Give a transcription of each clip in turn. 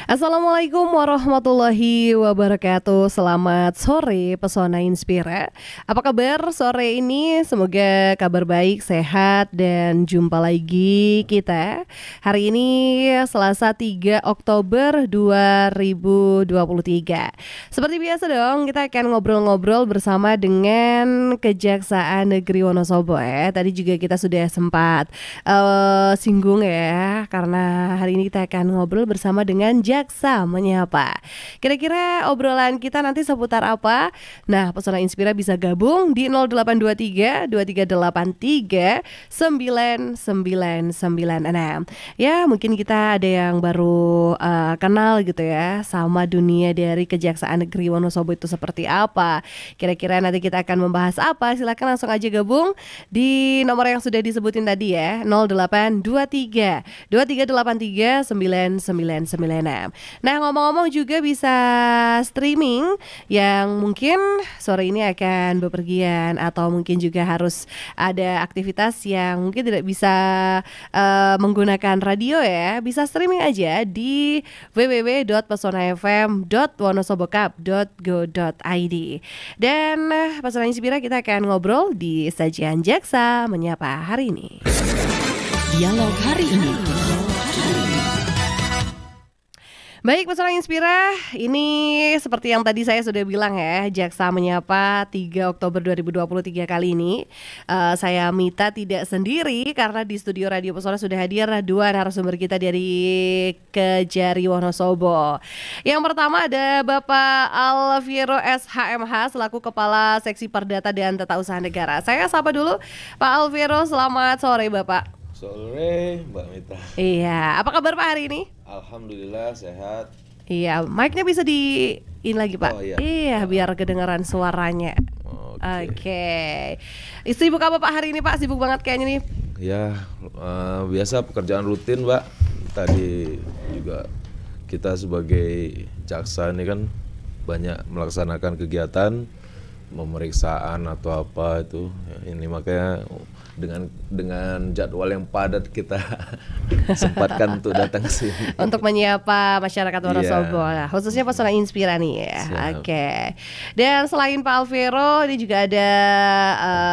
Assalamualaikum warahmatullahi wabarakatuh. Selamat sore Pesona Inspira. Apa kabar sore ini? Semoga kabar baik, sehat, dan jumpa lagi kita hari ini Selasa 3 Oktober 2023. Seperti biasa dong, kita akan ngobrol-ngobrol bersama dengan Kejaksaan Negeri Wonosobo ya. Tadi juga kita sudah sempat singgung ya, karena hari ini kita akan ngobrol bersama dengan Jaksa Menyapa. Kira-kira obrolan kita nanti seputar apa? Nah, Pesona Inspira bisa gabung di 0823 2383 9996. Ya, mungkin kita ada yang baru kenal gitu ya sama dunia dari Kejaksaan Negeri Wonosobo itu seperti apa. Kira-kira nanti kita akan membahas apa? Silakan langsung aja gabung di nomor yang sudah disebutin tadi ya, 0823 2383 9996. Nah, ngomong-ngomong juga bisa streaming yang mungkin sore ini akan bepergian atau mungkin juga harus ada aktivitas yang mungkin tidak bisa menggunakan radio ya. Bisa streaming aja di www.pesonafm.wonosobokap.go.id. Dan Pesona Inspira kita akan ngobrol di sajian Jaksa Menyapa hari ini. Dialog hari ini. Baik Pesona Inspira, ini seperti yang tadi saya sudah bilang ya, Jaksa Menyapa 3 Oktober 2023 kali ini saya Mita tidak sendiri karena di studio Radio Pesona sudah hadir dua narasumber kita dari Kejari Wonosobo. Yang pertama ada Bapak Alviro SHMH selaku Kepala Seksi Perdata dan Tata Usaha Negara. Saya sapa dulu Pak Alviro, selamat sore Bapak. Sore Mbak Mita. Iya, apa kabar Pak hari ini? Alhamdulillah sehat. Iya, mic-nya bisa di Pak. Oh, iya. Iya, biar kedengaran suaranya. Oke. Sibuk apa Pak hari ini Pak? Sibuk banget kayaknya nih. Ya, biasa pekerjaan rutin Mbak. Tadi juga kita sebagai jaksa ini kan banyak melaksanakan kegiatan pemeriksaan atau apa itu. Ini makanya dengan jadwal yang padat kita sempatkan untuk datang ke sini. Untuk menyapa masyarakat Wonosobo, khususnya Pesona Inspira nih ya. Oke. Dan selain Pak Alvero, ini juga ada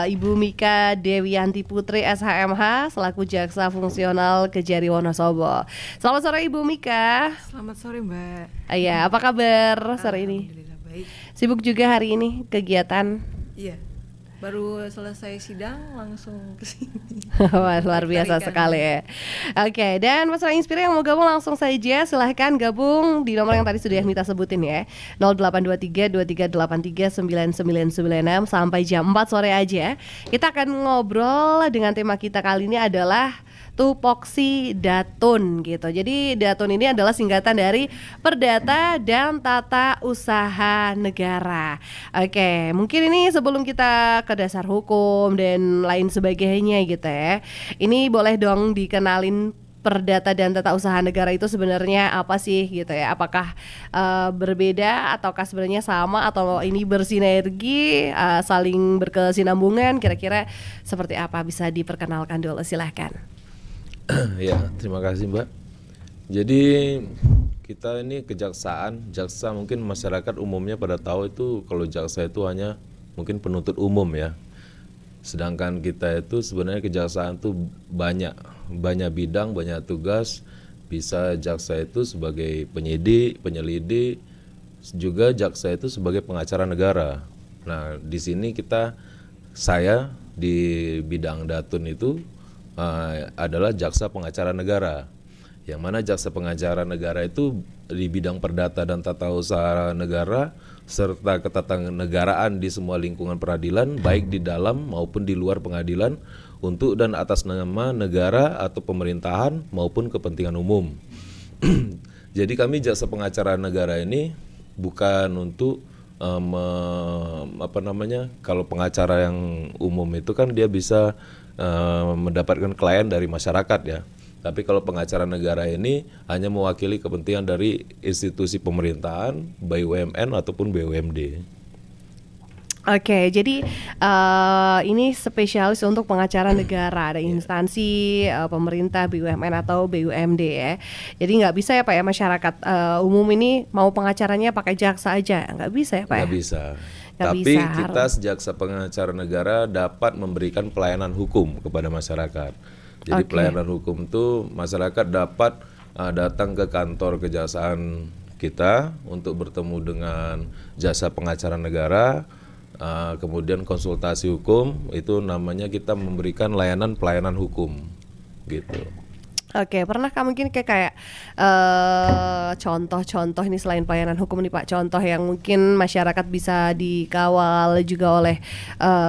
Ibu Mika Dewianti Putri SHMH selaku Jaksa Fungsional Kejari Wonosobo. Selamat sore Ibu Mika. Selamat sore Mbak. Iya, apa kabar sore ini? Alhamdulillah baik. Sibuk juga hari ini kegiatan? Iya. Baru selesai sidang langsung ke sini. Wah, luar biasa sekali ya. Oke, dan Pesona Inspira yang mau gabung langsung saja silahkan gabung di nomor yang tadi sudah Mita sebutin ya, 0823 2383 9996 sampai jam 4 sore aja. Kita akan ngobrol dengan tema kita kali ini adalah Tupoksi Datun gitu. Jadi Datun ini adalah singkatan dari Perdata dan Tata Usaha Negara. Oke, mungkin ini sebelum kita ke dasar hukum dan lain sebagainya gitu ya, ini boleh dong dikenalin Perdata dan Tata Usaha Negara itu sebenarnya apa sih gitu ya? Apakah berbeda ataukah sebenarnya sama atau ini bersinergi, saling berkesinambungan? Kira-kira seperti apa, bisa diperkenalkan dulu, silahkan. Ya, terima kasih Mbak. Jadi kita ini kejaksaan, jaksa mungkin masyarakat umumnya pada tahu itu kalau jaksa itu hanya mungkin penuntut umum ya. Sedangkan kita itu sebenarnya kejaksaan itu banyak bidang, banyak tugas. Bisa jaksa itu sebagai penyidik, penyelidik, juga jaksa itu sebagai pengacara negara. Nah, di sini saya di bidang datun itu adalah jaksa pengacara negara, yang mana jaksa pengacara negara itu di bidang perdata dan tata usaha negara serta ketatanegaraan di semua lingkungan peradilan, baik di dalam maupun di luar pengadilan, untuk dan atas nama negara atau pemerintahan maupun kepentingan umum. Jadi kami jaksa pengacara negara ini bukan untuk kalau pengacara yang umum itu kan dia bisa mendapatkan klien dari masyarakat ya. Tapi kalau pengacara negara ini hanya mewakili kepentingan dari institusi pemerintahan, BUMN ataupun BUMD. Oke, jadi ini spesialis untuk pengacara negara, ada instansi pemerintah, BUMN atau BUMD ya. Jadi nggak bisa ya Pak ya, masyarakat umum ini mau pengacaranya pakai jaksa aja, nggak bisa ya Pak ya? Nggak bisa. Nggak Tapi bisa, kita jaksa pengacara negara dapat memberikan pelayanan hukum kepada masyarakat. Jadi Oke. pelayanan hukum itu masyarakat dapat datang ke kantor kejaksaan kita untuk bertemu dengan jasa pengacara negara. Kemudian konsultasi hukum, itu namanya kita memberikan layanan pelayanan hukum gitu. Oke, pernahkah mungkin kayak contoh-contoh ini selain pelayanan hukum nih Pak, contoh yang mungkin masyarakat bisa dikawal juga oleh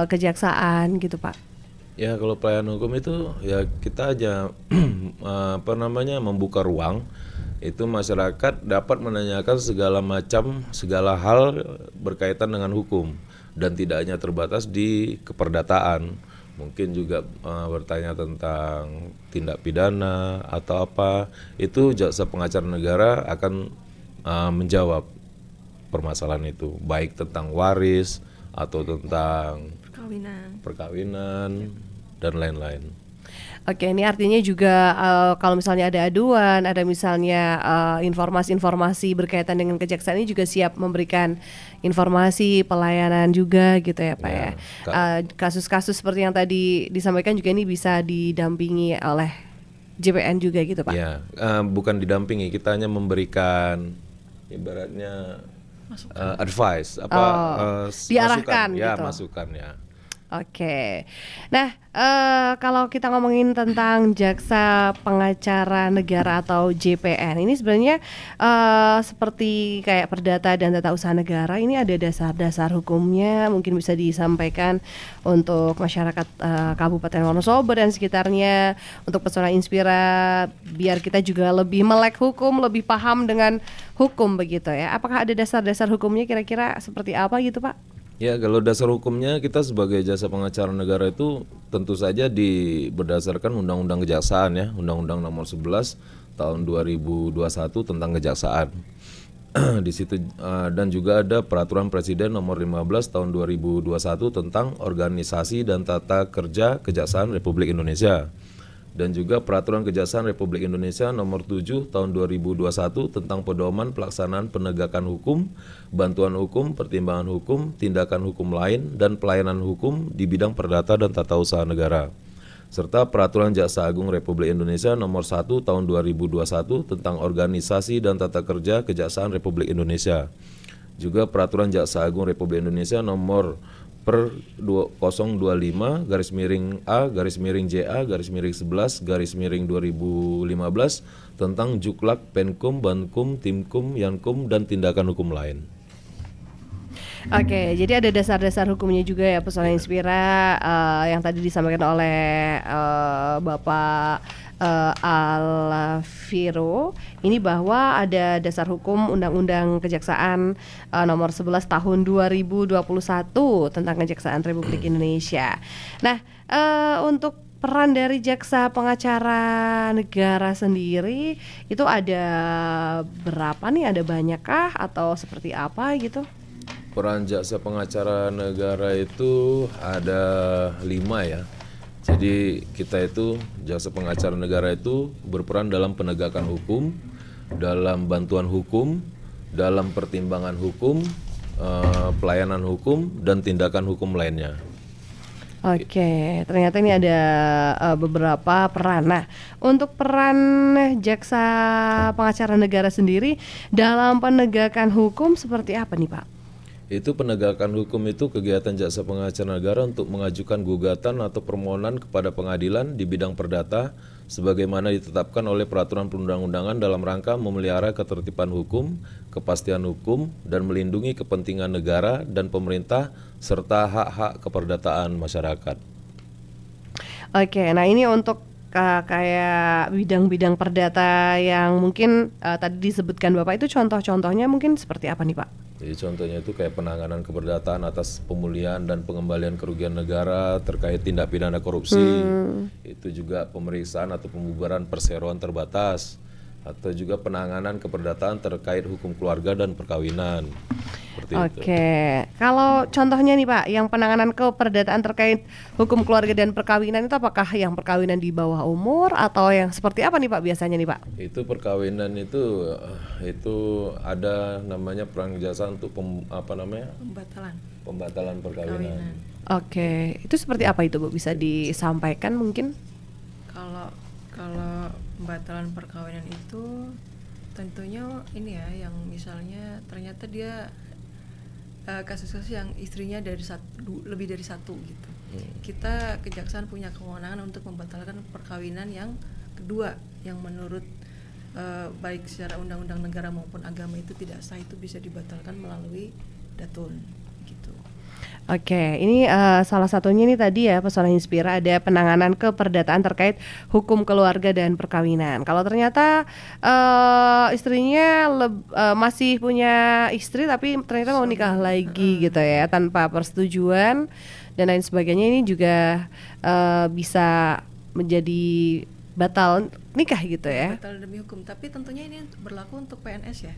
kejaksaan gitu Pak? Ya kalau pelayanan hukum itu ya kita aja membuka ruang, itu masyarakat dapat menanyakan segala hal berkaitan dengan hukum dan tidak hanya terbatas di keperdataan. Mungkin juga bertanya tentang tindak pidana atau apa, itu jaksa pengacara negara akan menjawab permasalahan itu, baik tentang waris atau tentang perkawinan dan lain-lain. Oke, ini artinya juga kalau misalnya ada aduan, ada misalnya informasi-informasi berkaitan dengan kejaksaan ini juga siap memberikan informasi, pelayanan juga gitu ya Pak ya. Kasus-kasus seperti yang tadi disampaikan juga ini bisa didampingi oleh JPN juga gitu Pak? Ya, bukan didampingi, kita hanya memberikan ibaratnya advice, diarahkan masukan, ya gitu. masukan ya. Oke, nah kalau kita ngomongin tentang jaksa pengacara negara atau JPN ini sebenarnya seperti kayak perdata dan tata usaha negara, ini ada dasar-dasar hukumnya mungkin bisa disampaikan untuk masyarakat Kabupaten Wonosobo dan sekitarnya, untuk pesona Inspira, biar kita juga lebih melek hukum, lebih paham dengan hukum begitu ya. Apakah ada dasar-dasar hukumnya kira-kira seperti apa gitu Pak? Ya, kalau dasar hukumnya kita sebagai jasa pengacara negara itu tentu saja berdasarkan Undang-Undang Kejaksaan ya, Undang-Undang Nomor 11 Tahun 2021 tentang kejaksaan. Di situ dan juga ada Peraturan Presiden Nomor 15 Tahun 2021 tentang organisasi dan tata kerja Kejaksaan Republik Indonesia. Dan juga Peraturan Kejaksaan Republik Indonesia Nomor 7 Tahun 2021 tentang pedoman pelaksanaan penegakan hukum, bantuan hukum, pertimbangan hukum, tindakan hukum lain, dan pelayanan hukum di bidang perdata dan tata usaha negara. Serta Peraturan Jaksa Agung Republik Indonesia Nomor 1 Tahun 2021 tentang organisasi dan tata kerja Kejaksaan Republik Indonesia. Juga Peraturan Jaksa Agung Republik Indonesia Nomor per 2020-JA-11-2015 tentang Juklak, Penkum, Bankum, Timkum, Yankum, dan tindakan hukum lain. Oke, jadi ada dasar-dasar hukumnya juga ya pesona Inspira yang tadi disampaikan oleh Bapak Alviro ini, bahwa ada dasar hukum Undang-Undang Kejaksaan nomor 11 tahun 2021 tentang Kejaksaan Republik Indonesia. Nah, untuk peran dari jaksa pengacara negara sendiri itu ada berapa nih? Ada banyakkah atau seperti apa gitu? Peran jaksa pengacara negara itu ada 5 ya. Jadi kita itu jaksa pengacara negara itu berperan dalam penegakan hukum, dalam bantuan hukum, dalam pertimbangan hukum, pelayanan hukum, dan tindakan hukum lainnya. Oke, ternyata ini ada beberapa peran. Nah, untuk peran jaksa pengacara negara sendiri dalam penegakan hukum seperti apa nih Pak? Itu penegakan hukum itu kegiatan jaksa pengacara negara untuk mengajukan gugatan atau permohonan kepada pengadilan di bidang perdata sebagaimana ditetapkan oleh peraturan perundang-undangan dalam rangka memelihara ketertiban hukum, kepastian hukum, dan melindungi kepentingan negara dan pemerintah serta hak-hak keperdataan masyarakat. Oke, nah ini untuk kayak bidang-bidang perdata yang mungkin tadi disebutkan Bapak, itu contoh-contohnya mungkin seperti apa nih Pak? Jadi contohnya itu kayak penanganan keperdataan atas pemulihan dan pengembalian kerugian negara terkait tindak pidana korupsi. Itu juga pemeriksaan atau pembubaran perseroan terbatas, atau juga penanganan keperdataan terkait hukum keluarga dan perkawinan. seperti itu. Oke, kalau contohnya nih Pak, yang penanganan keperdataan terkait hukum keluarga dan perkawinan itu apakah yang perkawinan di bawah umur atau yang seperti apa nih Pak biasanya nih Pak? Itu perkawinan itu ada namanya perang jasa untuk pembatalan perkawinan. Oke, itu seperti apa itu Bu? Bisa disampaikan mungkin? Kalau pembatalan perkawinan itu tentunya ini ya, yang misalnya ternyata dia kasus-kasus yang istrinya lebih dari satu gitu. Kita kejaksaan punya kewenangan untuk membatalkan perkawinan yang kedua, yang menurut baik secara undang-undang negara maupun agama itu tidak sah, itu bisa dibatalkan melalui datun gitu. Oke, ini salah satunya ini tadi ya Pesona Inspira ada penanganan keperdataan terkait hukum keluarga dan perkawinan. Kalau ternyata istrinya masih punya istri tapi ternyata mau nikah lagi gitu ya tanpa persetujuan dan lain sebagainya, ini juga bisa menjadi batal nikah gitu ya. Batal demi hukum, tapi tentunya ini berlaku untuk PNS ya.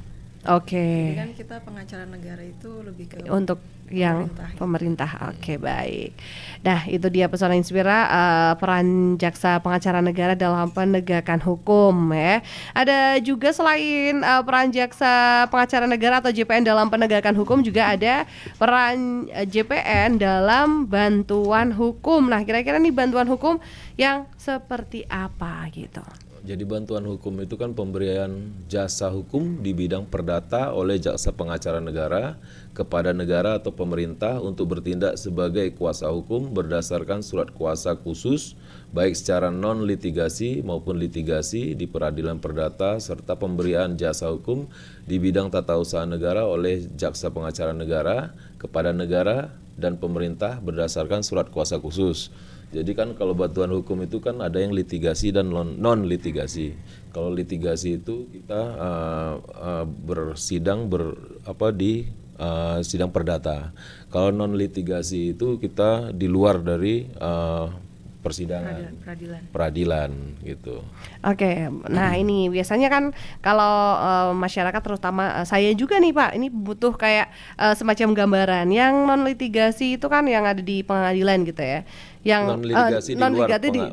Oke. Jadi kan kita pengacara negara itu lebih ke untuk yang pemerintah. Oke, baik. Nah, itu dia Pesona Inspira, peran jaksa pengacara negara dalam penegakan hukum ya. Ada juga selain peran jaksa pengacara negara atau JPN dalam penegakan hukum, juga ada peran JPN dalam bantuan hukum. Nah, kira-kira nih bantuan hukum yang seperti apa gitu? Jadi bantuan hukum itu kan pemberian jasa hukum di bidang perdata oleh jaksa pengacara negara kepada negara atau pemerintah untuk bertindak sebagai kuasa hukum berdasarkan surat kuasa khusus baik secara non-litigasi maupun litigasi di peradilan perdata, serta pemberian jasa hukum di bidang tata usaha negara oleh jaksa pengacara negara kepada negara dan pemerintah berdasarkan surat kuasa khusus. Jadi kan kalau bantuan hukum itu kan ada yang litigasi dan non litigasi. Kalau litigasi itu kita bersidang di sidang perdata. Kalau non litigasi itu kita di luar dari persidangan peradilan gitu. Oke, nah ini biasanya kan kalau masyarakat terutama saya juga nih Pak, ini butuh kayak semacam gambaran. Yang non litigasi itu kan yang ada di pengadilan gitu ya. Yang non litigasi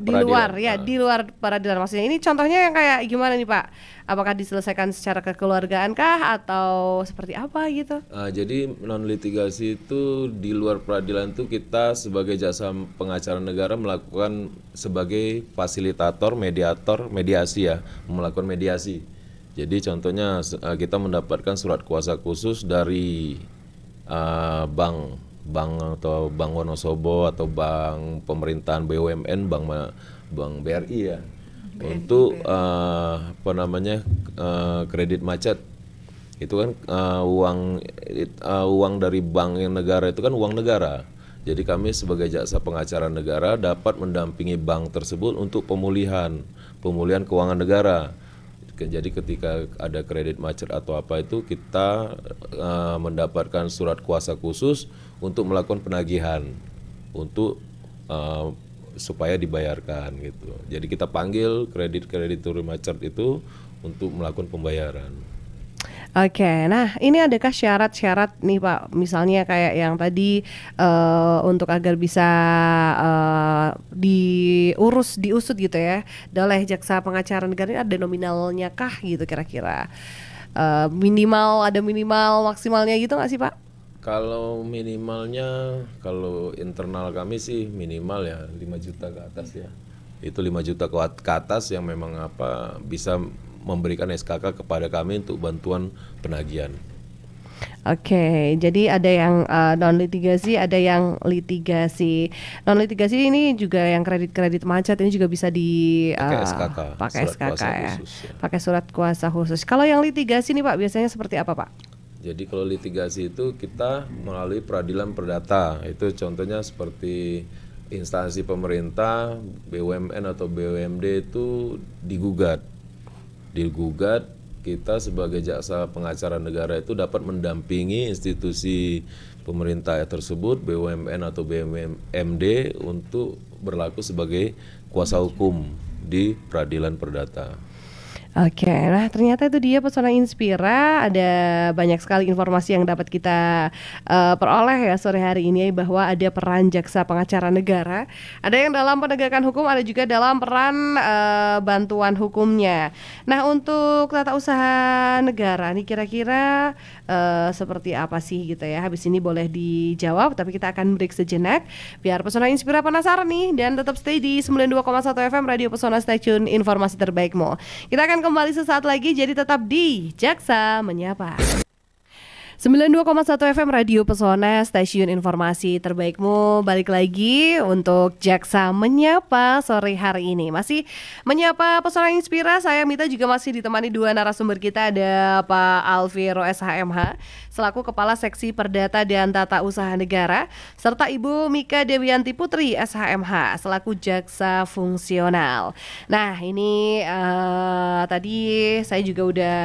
di luar ya, di luar peradilan maksudnya. Ini contohnya yang kayak gimana nih Pak? Apakah diselesaikan secara kekeluargaan kah atau seperti apa gitu? Jadi non litigasi itu di luar peradilan itu kita sebagai jasa pengacara negara melakukan sebagai fasilitator, mediator, mediasi ya, melakukan mediasi. Jadi contohnya kita mendapatkan surat kuasa khusus dari bank atau Bank Wonosobo atau bank pemerintahan BUMN, bank BRI ya. Untuk kredit macet itu kan uang dari bank yang negara itu kan uang negara. Jadi kami sebagai jaksa pengacara negara dapat mendampingi bank tersebut untuk pemulihan keuangan negara. Jadi ketika ada kredit macet atau apa itu kita mendapatkan surat kuasa khusus untuk melakukan penagihan untuk supaya dibayarkan gitu. Jadi kita panggil kreditur macet itu untuk melakukan pembayaran. Oke, nah ini adakah syarat-syarat nih Pak, misalnya kayak yang tadi untuk agar bisa diusut gitu ya oleh jaksa pengacara negara, ini ada nominalnya kah gitu kira-kira? Minimal maksimalnya gitu nggak sih Pak? Kalau minimalnya, kalau internal kami sih minimal ya 5 juta ke atas ya. Itu 5 juta ke atas yang memang bisa memberikan SKK kepada kami untuk bantuan penagihan. Oke, jadi ada yang non litigasi, ada yang litigasi. Non litigasi ini juga yang kredit macet ini juga bisa pakai SKK ya. Pakai surat kuasa khusus. Kalau yang litigasi nih Pak, biasanya seperti apa Pak? Jadi kalau litigasi itu kita melalui peradilan perdata. Itu contohnya seperti instansi pemerintah, BUMN atau BUMD itu digugat, kita sebagai jaksa pengacara negara itu dapat mendampingi institusi pemerintah tersebut, BUMN atau BUMD, untuk berlaku sebagai kuasa hukum di peradilan perdata. Oke, nah ternyata itu dia Pesona Inspira. Ada banyak sekali informasi yang dapat kita peroleh ya sore hari ini, bahwa ada peran jaksa pengacara negara. Ada yang dalam penegakan hukum, ada juga dalam peran bantuan hukumnya. Nah, untuk tata usaha negara nih kira-kira seperti apa sih gitu ya? Habis ini boleh dijawab, tapi kita akan break sejenak biar Pesona Inspira penasaran nih, dan tetap stay di 92,1 FM Radio Pesona, stasiun informasi terbaikmu. Kita akan kembali sesaat lagi, jadi tetap di Jaksa Menyapa. 92,1 FM Radio Pesona, stasiun informasi terbaikmu. Balik lagi untuk Jaksa Menyapa sore hari ini. Masih menyapa Pesona Inspira, saya Mita juga masih ditemani dua narasumber kita. Ada Pak Alviro SHMH selaku Kepala Seksi Perdata dan Tata Usaha Negara, serta Ibu Mika Dewianti Putri SHMH selaku Jaksa Fungsional. Nah, ini tadi saya juga udah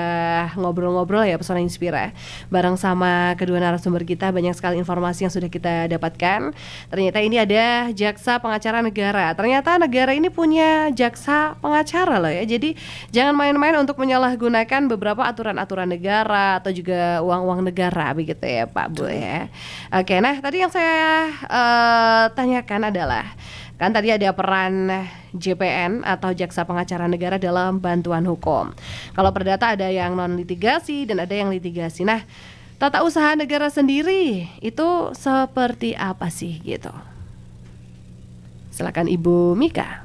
ngobrol-ngobrol ya Pesona Inspira bareng sama kedua narasumber kita. Banyak sekali informasi yang sudah kita dapatkan. Ternyata ini ada jaksa pengacara negara. Ternyata negara ini punya jaksa pengacara loh ya. Jadi jangan main-main untuk menyalahgunakan beberapa aturan-aturan negara atau juga uang-uang negara begitu ya Pak Bu ya. Oke, nah tadi yang saya tanyakan adalah, kan tadi ada peran JPN atau Jaksa Pengacara Negara dalam bantuan hukum. Kalau perdata ada yang non litigasi dan ada yang litigasi. Nah, tata usaha negara sendiri itu seperti apa sih gitu? Silakan Ibu Mika.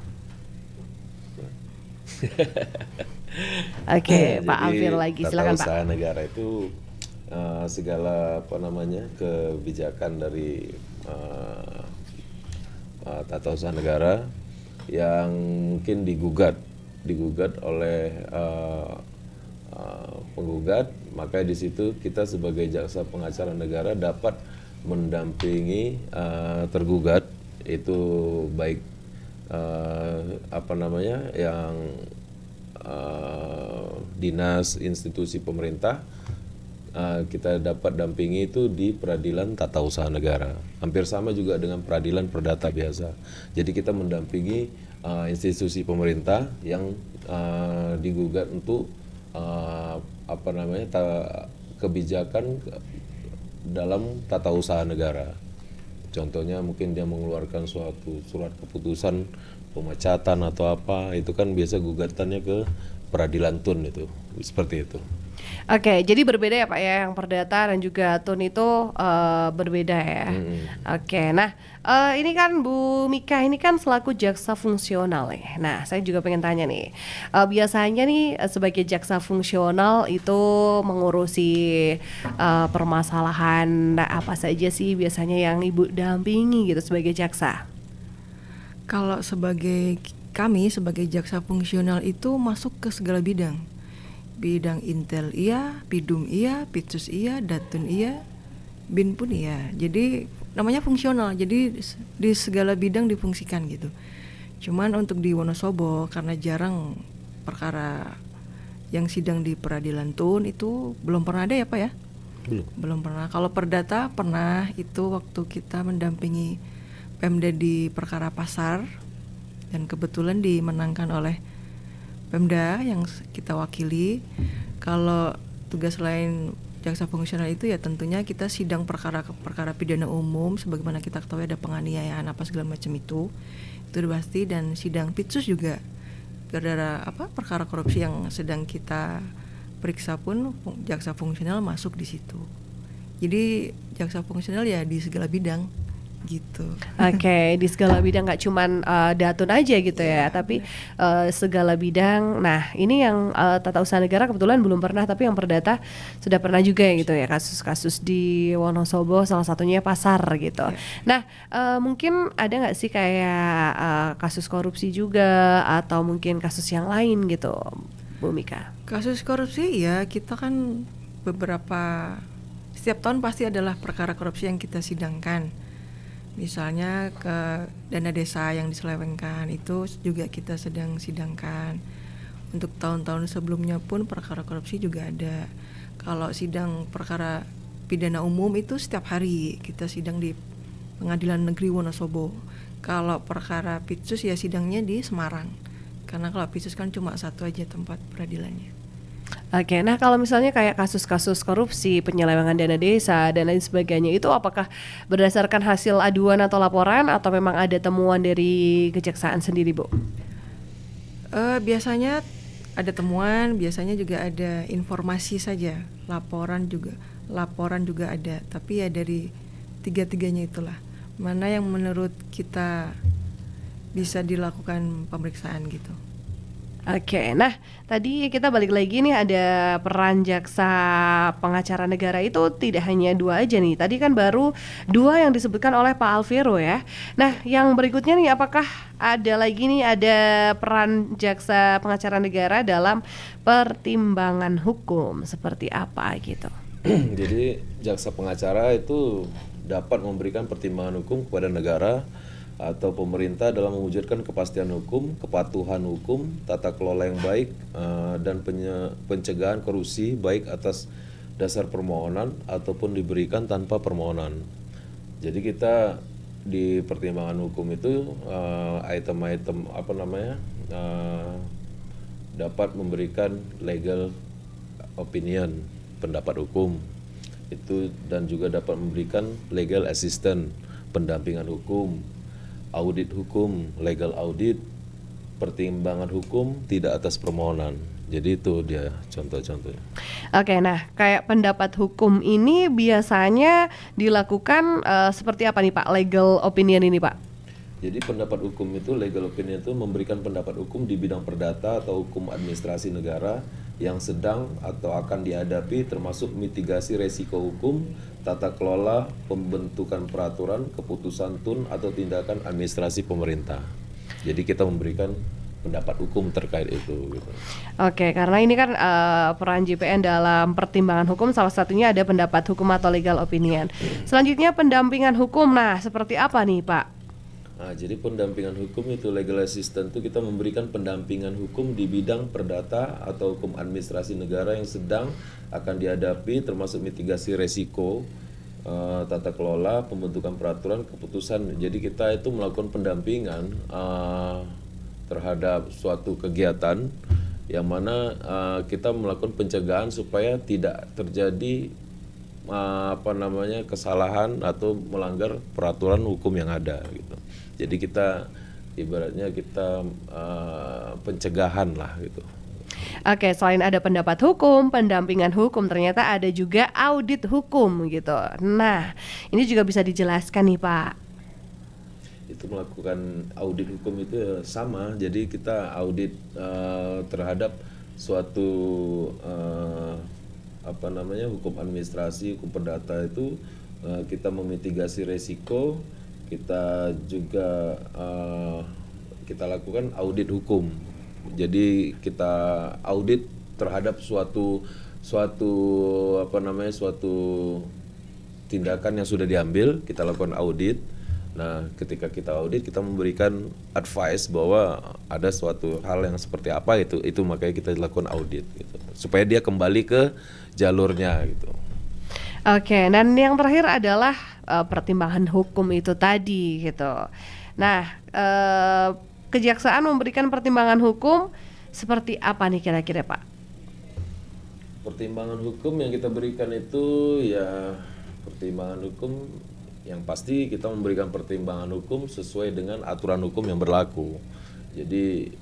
Oke, Pak Alvir lagi, silakan Pak. Tata usaha negara itu segala kebijakan dari tata usaha negara yang mungkin digugat oleh penggugat, maka di situ kita sebagai jaksa pengacara negara dapat mendampingi tergugat, itu baik yang dinas institusi pemerintah. Kita dapat dampingi itu di peradilan tata usaha negara. Hampir sama juga dengan peradilan perdata biasa. Jadi kita mendampingi institusi pemerintah yang digugat untuk kebijakan dalam tata usaha negara. Contohnya mungkin dia mengeluarkan suatu surat keputusan pemecatan atau apa, itu kan biasa gugatannya ke peradilan tun, itu seperti itu. Oke, jadi berbeda ya Pak ya, yang perdata dan juga tun itu berbeda ya. Oke, nah ini kan Bu Mika ini kan selaku jaksa fungsional ya. Nah, saya juga pengen tanya nih, biasanya nih sebagai jaksa fungsional itu mengurusi permasalahan apa saja sih biasanya yang Ibu dampingi gitu sebagai jaksa? Kalau kami sebagai jaksa fungsional itu masuk ke segala bidang. Bidang intel iya, bidum iya, pitsus iya, datun iya, bin pun iya. Jadi namanya fungsional, jadi di segala bidang difungsikan gitu. Cuman untuk di Wonosobo karena jarang perkara yang sidang di peradilan tun itu belum pernah ada ya Pak ya? Belum pernah. Kalau perdata pernah, itu waktu kita mendampingi Pemda di perkara pasar, dan kebetulan dimenangkan oleh Pemda yang kita wakili. Kalau tugas lain jaksa fungsional itu ya tentunya kita sidang perkara pidana umum, sebagaimana kita ketahui ada penganiayaan apa segala macam itu udah pasti, dan sidang pitsus juga gara-gara perkara korupsi yang sedang kita periksa pun jaksa fungsional masuk di situ. Jadi jaksa fungsional ya di segala bidang gitu. Oke, di segala bidang, nggak cuman datun aja gitu ya, tapi segala bidang. Nah, ini yang tata usaha negara kebetulan belum pernah, tapi yang perdata sudah pernah juga ya gitu ya, kasus-kasus di Wonosobo salah satunya pasar gitu. Nah, mungkin ada nggak sih kayak kasus korupsi juga atau mungkin kasus yang lain gitu, Bu Mika? Kasus korupsi ya kita kan setiap tahun pasti adalah perkara korupsi yang kita sidangkan. Misalnya ke dana desa yang diselewengkan itu juga kita sedang sidangkan. Untuk tahun-tahun sebelumnya pun perkara korupsi juga ada. Kalau sidang perkara pidana umum itu setiap hari kita sidang di Pengadilan Negeri Wonosobo. Kalau perkara pitsus ya sidangnya di Semarang. karena kalau Apisius kan cuma satu aja tempat peradilannya. Oke, nah kalau misalnya kayak kasus-kasus korupsi, penyelewengan dana desa dan lain sebagainya, itu apakah berdasarkan hasil aduan atau laporan atau memang ada temuan dari kejaksaan sendiri, Bu? Biasanya ada temuan, biasanya juga ada informasi saja, laporan juga ada, tapi ya dari tiga-tiganya itulah mana yang menurut kita bisa dilakukan pemeriksaan gitu. Oke, nah tadi kita balik lagi nih, ada peran jaksa pengacara negara itu tidak hanya 2 aja nih. Tadi kan baru 2 yang disebutkan oleh Pak Alvero ya. Nah yang berikutnya nih, apakah ada lagi nih, ada peran jaksa pengacara negara dalam pertimbangan hukum seperti apa gitu? Jadi jaksa pengacara itu dapat memberikan pertimbangan hukum kepada negara atau pemerintah dalam mewujudkan kepastian hukum, kepatuhan hukum, tata kelola yang baik, dan pencegahan korupsi baik atas dasar permohonan ataupun diberikan tanpa permohonan. Jadi kita di pertimbangan hukum itu item-item dapat memberikan legal opinion, pendapat hukum itu, dan juga dapat memberikan legal assistance, pendampingan hukum, audit hukum, legal audit, pertimbangan hukum tidak atas permohonan. Jadi itu dia contoh-contohnya. Oke, nah kayak pendapat hukum ini biasanya dilakukan seperti apa nih Pak, legal opinion ini Pak? Jadi pendapat hukum itu, legal opinion itu memberikan pendapat hukum di bidang perdata atau hukum administrasi negara yang sedang atau akan dihadapi, termasuk mitigasi resiko hukum, tata kelola, pembentukan peraturan, keputusan tun atau tindakan administrasi pemerintah. Jadi kita memberikan pendapat hukum terkait itu gitu. Oke, karena ini kan peran JPN dalam pertimbangan hukum salah satunya ada pendapat hukum atau legal opinion. Selanjutnya pendampingan hukum. Nah, seperti apa nih, Pak? Nah, jadi pendampingan hukum itu legal assistance itu kita memberikan pendampingan hukum di bidang perdata atau hukum administrasi negara yang sedang akan dihadapi, termasuk mitigasi resiko, tata kelola, pembentukan peraturan, keputusan. Jadi kita itu melakukan pendampingan terhadap suatu kegiatan yang mana kita melakukan pencegahan supaya tidak terjadi kesalahan atau melanggar peraturan hukum yang ada gitu. Jadi kita ibaratnya kita pencegahan lah gitu. Oke, selain ada pendapat hukum, pendampingan hukum, ternyata ada juga audit hukum gitu. Nah, ini juga bisa dijelaskan nih Pak. Itu melakukan audit hukum itu sama. Jadi kita audit terhadap suatu hukum administrasi, hukum perdata itu kita memitigasi resiko. Kita juga kita lakukan audit hukum. Jadi kita audit terhadap suatu tindakan yang sudah diambil, kita lakukan audit. Nah, ketika kita audit, kita memberikan advice bahwa ada suatu hal yang seperti apa itu makanya kita lakukan audit gitu. Supaya dia kembali ke jalurnya gitu. Oke, dan yang terakhir adalah pertimbangan hukum itu tadi gitu. Nah, kejaksaan memberikan pertimbangan hukum seperti apa nih kira-kira Pak? Pertimbangan hukum yang kita berikan itu ya pertimbangan hukum yang pasti kita memberikan pertimbangan hukum sesuai dengan aturan hukum yang berlaku. Jadi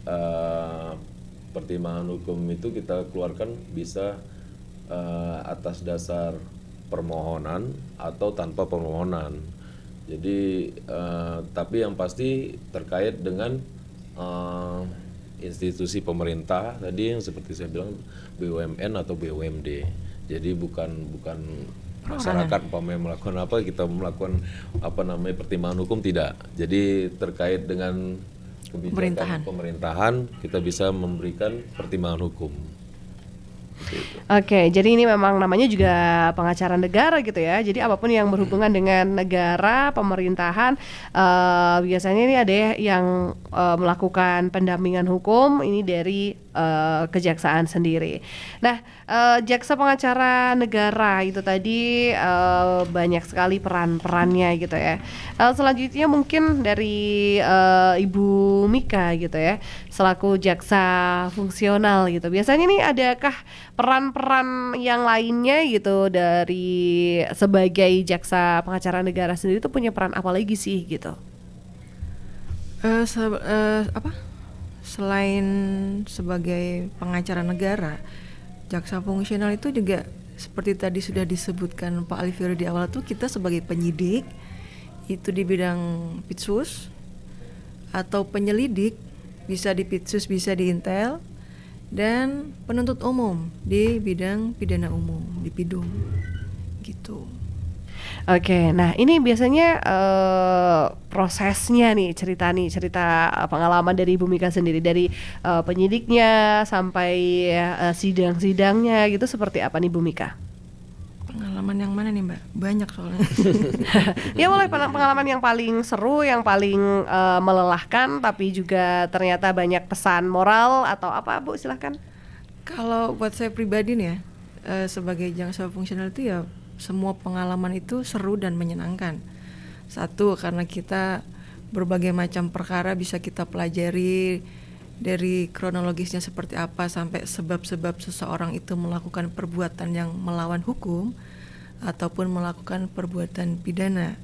pertimbangan hukum itu kita keluarkan bisa atas dasar permohonan atau tanpa permohonan. Jadi tapi yang pasti terkait dengan institusi pemerintah tadi yang seperti saya bilang BUMN atau BUMD. Jadi bukan masyarakat melakukan apa, kita melakukan pertimbangan hukum tidak. Jadi terkait dengan kebijakan pemerintahan kita bisa memberikan pertimbangan hukum. Oke, jadi ini memang namanya juga pengacara negara gitu ya. Jadi apapun yang berhubungan dengan negara, pemerintahan, biasanya ini ada yang melakukan pendampingan hukum ini dari kejaksaan sendiri. Nah, jaksa pengacara negara itu tadi banyak sekali peran-perannya gitu ya. Selanjutnya mungkin dari Ibu Mika gitu ya, selaku jaksa fungsional gitu. Biasanya nih adakah peran-peran yang lainnya gitu dari sebagai jaksa pengacara negara sendiri itu punya peran apa lagi sih gitu? Selain sebagai pengacara negara, jaksa fungsional itu juga seperti tadi sudah disebutkan Pak Alifiro di awal tuh, kita sebagai penyidik itu di bidang Pitsus atau penyelidik bisa di Pitsus, bisa di Intel, dan penuntut umum di bidang pidana umum di Pidum gitu. Oke, nah ini biasanya prosesnya nih cerita pengalaman dari Ibu Mika sendiri dari penyidiknya sampai sidang-sidangnya gitu seperti apa nih Bu Mika? Pengalaman yang mana nih Mbak? Banyak soalnya. Ya boleh pengalaman yang paling seru, yang paling melelahkan tapi juga ternyata banyak pesan moral atau apa Bu, silahkan. Kalau buat saya pribadi nih ya, sebagai jaksa fungsional itu ya semua pengalaman itu seru dan menyenangkan. Satu, karena kita berbagai macam perkara bisa kita pelajari dari kronologisnya seperti apa sampai sebab-sebab seseorang itu melakukan perbuatan yang melawan hukum ataupun melakukan perbuatan pidana.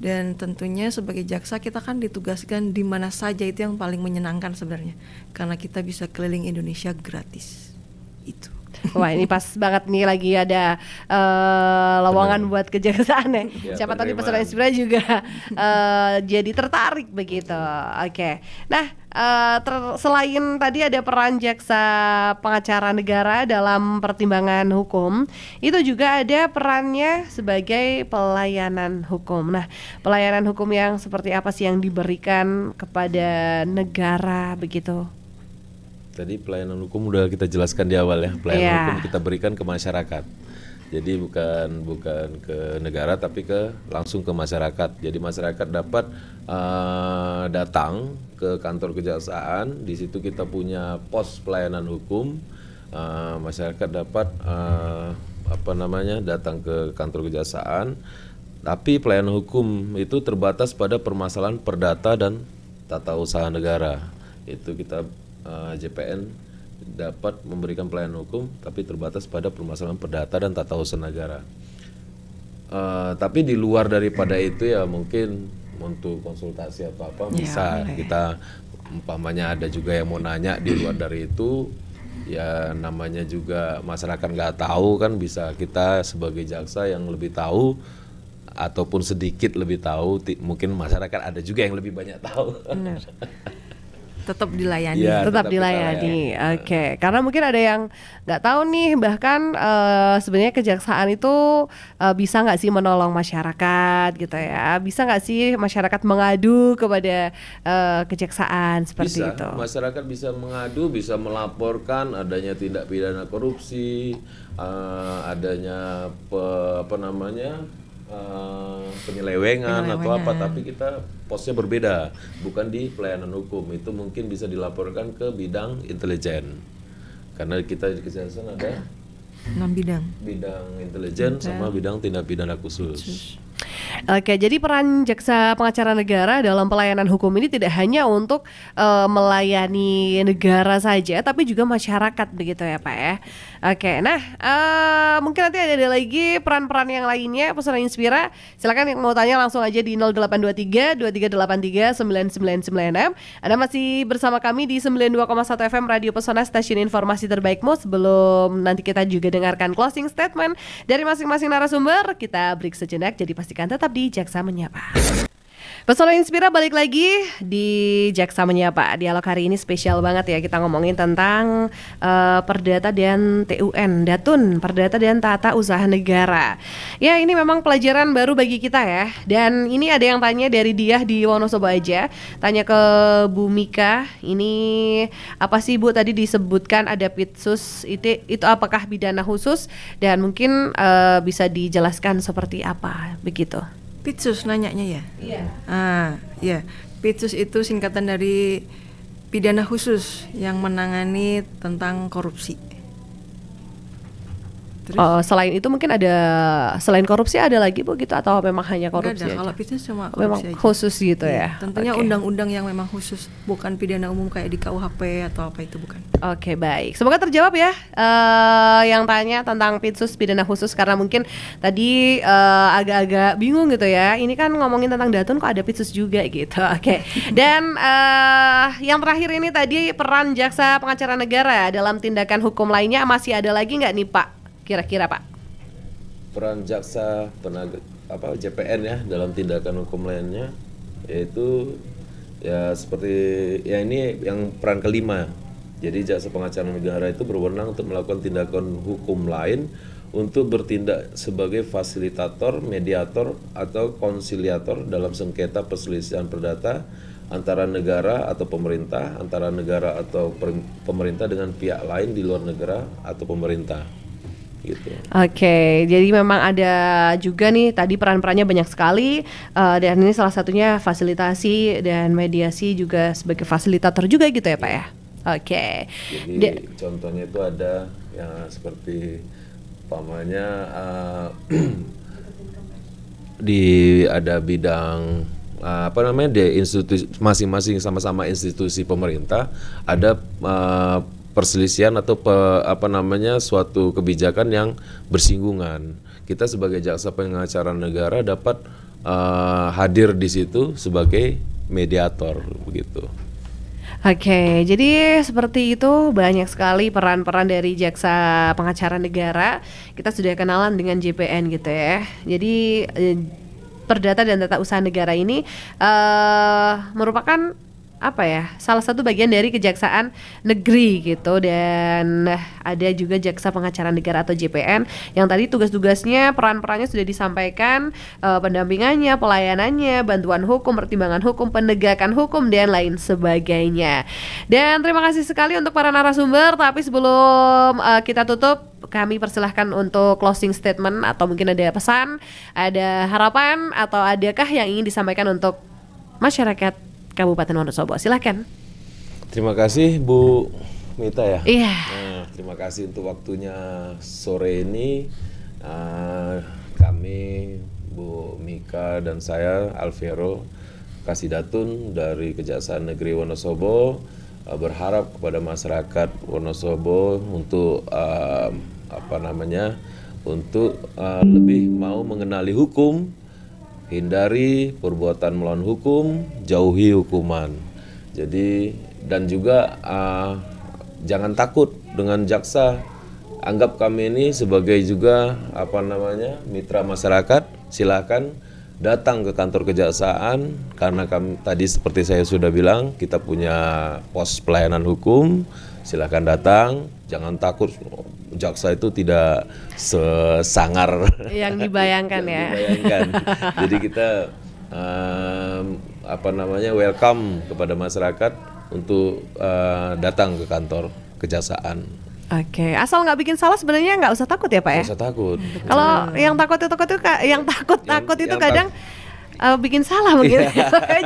Dan tentunya sebagai jaksa kita kan ditugaskan di mana saja, itu yang paling menyenangkan sebenarnya, karena kita bisa keliling Indonesia gratis. Itu. Wah ini pas banget nih lagi ada lowongan buat kejaksaan ya. Siapa tahu pesan inspirasi juga jadi tertarik begitu. Oke. Nah selain tadi ada peran jaksa pengacara negara dalam pertimbangan hukum, itu juga ada perannya sebagai pelayanan hukum. Nah, pelayanan hukum yang seperti apa sih yang diberikan kepada negara begitu? Tadi pelayanan hukum udah kita jelaskan di awal ya. Pelayanan hukum kita berikan ke masyarakat. Jadi bukan ke negara tapi langsung ke masyarakat. Jadi masyarakat dapat datang ke kantor kejaksaan. Di situ kita punya pos pelayanan hukum. Masyarakat dapat datang ke kantor kejaksaan. Tapi pelayanan hukum itu terbatas pada permasalahan perdata dan tata usaha negara. Itu kita JPN dapat memberikan pelayanan hukum tapi terbatas pada permasalahan perdata dan tata usaha negara. Tapi di luar daripada itu ya mungkin untuk konsultasi atau apa bisa kita, umpamanya ada juga yang mau nanya di luar dari itu, ya namanya juga masyarakat nggak tahu kan, bisa kita sebagai jaksa yang lebih tahu ataupun sedikit lebih tahu, mungkin masyarakat ada juga yang lebih banyak tahu. Benar. Tetap dilayani. Ya, tetap dilayani. Oke. Karena mungkin ada yang nggak tahu nih, bahkan sebenarnya kejaksaan itu bisa nggak sih menolong masyarakat gitu ya? Bisa nggak sih masyarakat mengadu kepada kejaksaan seperti bisa, itu? Masyarakat bisa mengadu, bisa melaporkan adanya tindak pidana korupsi, adanya penyelewengan atau apa, tapi kita posnya berbeda, bukan di pelayanan hukum. Itu mungkin bisa dilaporkan ke bidang intelijen, karena kita di kejaksaan ada 6 bidang intelijen sama bidang tindak pidana khusus. Oke, jadi peran jaksa pengacara negara dalam pelayanan hukum ini tidak hanya untuk melayani negara saja, tapi juga masyarakat begitu ya Pak ya. Oke, nah mungkin nanti ada lagi peran-peran yang lainnya, pesan Inspira. Silakan yang mau tanya langsung aja di 0823 2383 999. Anda masih bersama kami di 92,1 FM Radio Pesona, stasiun informasi terbaikmu. Sebelum nanti kita juga dengarkan closing statement dari masing-masing narasumber, kita break sejenak, jadi pastikan tetap di Jaksa Menyapa. Pesona Inspira balik lagi di Jaksa Menyapa. Dialog hari ini spesial banget ya, kita ngomongin tentang Perdata dan TUN, Datun, Perdata dan Tata Usaha Negara. Ya ini memang pelajaran baru bagi kita ya. Dan ini ada yang tanya dari Diah di Wonosobo aja, tanya ke Bu Mika, ini apa sih Bu, tadi disebutkan ada Pitsus, itu apakah pidana khusus, dan mungkin bisa dijelaskan seperti apa begitu? Pitsus nanyanya ya? Iya. Ya. Pitsus itu singkatan dari pidana khusus yang menangani tentang korupsi. Terus, Selain itu mungkin ada, selain korupsi ada lagi Bu gitu, atau memang hanya enggak korupsi ada, aja? kalau pidana cuma Memang korupsi aja. khusus gitu ya. Tentunya Oke. undang-undang yang memang khusus, bukan pidana umum kayak di KUHP atau apa itu, bukan. Oke, baik. Semoga terjawab ya yang tanya tentang Pitsus pidana khusus, karena mungkin tadi agak-agak bingung gitu ya. Ini kan ngomongin tentang Datun kok ada Pitsus juga gitu. Oke. Dan yang terakhir ini tadi peran jaksa pengacara negara dalam tindakan hukum lainnya, masih ada lagi nggak nih Pak? Kira-kira Pak? Peran jaksa JPN ya dalam tindakan hukum lainnya, yaitu ya seperti ya ini yang peran kelima. Jadi jaksa pengacara negara itu berwenang untuk melakukan tindakan hukum lain untuk bertindak sebagai fasilitator, mediator atau konsiliator dalam sengketa perselisihan perdata antara negara atau pemerintah, antara negara atau pemerintah dengan pihak lain di luar negara atau pemerintah. Gitu. Oke, jadi memang ada juga nih tadi peran-perannya banyak sekali, dan ini salah satunya fasilitasi dan mediasi juga sebagai fasilitator juga gitu ya Pak ya. Oke. Jadi contohnya itu ada yang seperti umpamanya ada bidang di institusi masing-masing, sama-sama institusi pemerintah ada perselisihan atau suatu kebijakan yang bersinggungan. Kita sebagai jaksa pengacara negara dapat hadir di situ sebagai mediator begitu. Oke, jadi seperti itu, banyak sekali peran-peran dari jaksa pengacara negara. Kita sudah kenalan dengan JPN gitu ya. Jadi Perdata dan Tata Usaha Negara ini merupakan salah satu bagian dari Kejaksaan Negeri gitu, dan ada juga Jaksa Pengacara Negara atau JPN yang tadi tugas-tugasnya, peran-perannya sudah disampaikan, pendampingannya, pelayanannya, bantuan hukum, pertimbangan hukum, penegakan hukum, dan lain sebagainya. Dan terima kasih sekali untuk para narasumber, tapi sebelum kita tutup, kami persilahkan untuk closing statement, atau mungkin ada pesan, ada harapan, atau adakah yang ingin disampaikan untuk masyarakat Kabupaten Wonosobo. Silakan. Terima kasih Bu Mita ya. Iya. Nah, terima kasih untuk waktunya sore ini. Kami Bu Mika dan saya Alvero Kasidatun dari Kejaksaan Negeri Wonosobo berharap kepada masyarakat Wonosobo untuk lebih mau mengenali hukum, hindari perbuatan melawan hukum, jauhi hukuman. Jadi dan juga jangan takut dengan jaksa. Anggap kami ini sebagai juga mitra masyarakat. Silakan datang ke kantor kejaksaan, karena kami tadi seperti saya sudah bilang, kita punya pos pelayanan hukum. Silakan datang, jangan takut. Jaksa itu tidak sesangar yang dibayangkan ya. Jadi kita welcome kepada masyarakat untuk datang ke kantor kejaksaan. Oke, asal nggak bikin salah sebenarnya nggak usah takut ya Pak ya. Nggak usah takut. Kalau yang takut itu kadang bikin salah mungkin.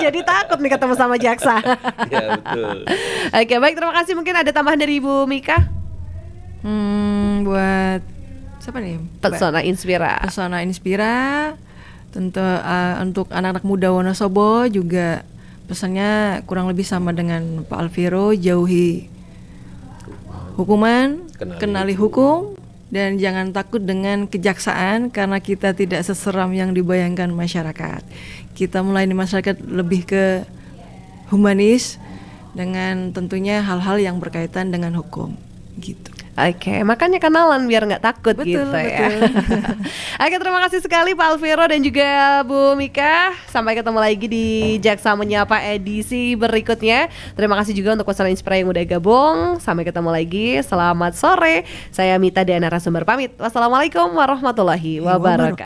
Jadi takut nih ketemu sama jaksa. Ya betul. Oke, baik, terima kasih. Mungkin ada tambahan dari Ibu Mika? Buat siapa nih? Pesona Inspira. Pesona Inspira, tentu untuk anak-anak muda Wonosobo juga pesannya kurang lebih sama dengan Pak Alvero, jauhi hukuman, kenali hukum, dan jangan takut dengan kejaksaan, karena kita tidak seseram yang dibayangkan masyarakat. Kita melayani masyarakat lebih ke humanis dengan tentunya hal-hal yang berkaitan dengan hukum gitu. Oke, makanya kenalan biar nggak takut. Betul, gitu ya. Oke, terima kasih sekali Pak Alvero dan juga Bu Mika. Sampai ketemu lagi di Jaksa Menyapa edisi berikutnya. Terima kasih juga untuk Pesona Inspira yang udah gabung. Sampai ketemu lagi. Selamat sore. Saya Mita dan narasumber pamit. Wassalamualaikum warahmatullahi wabarakatuh.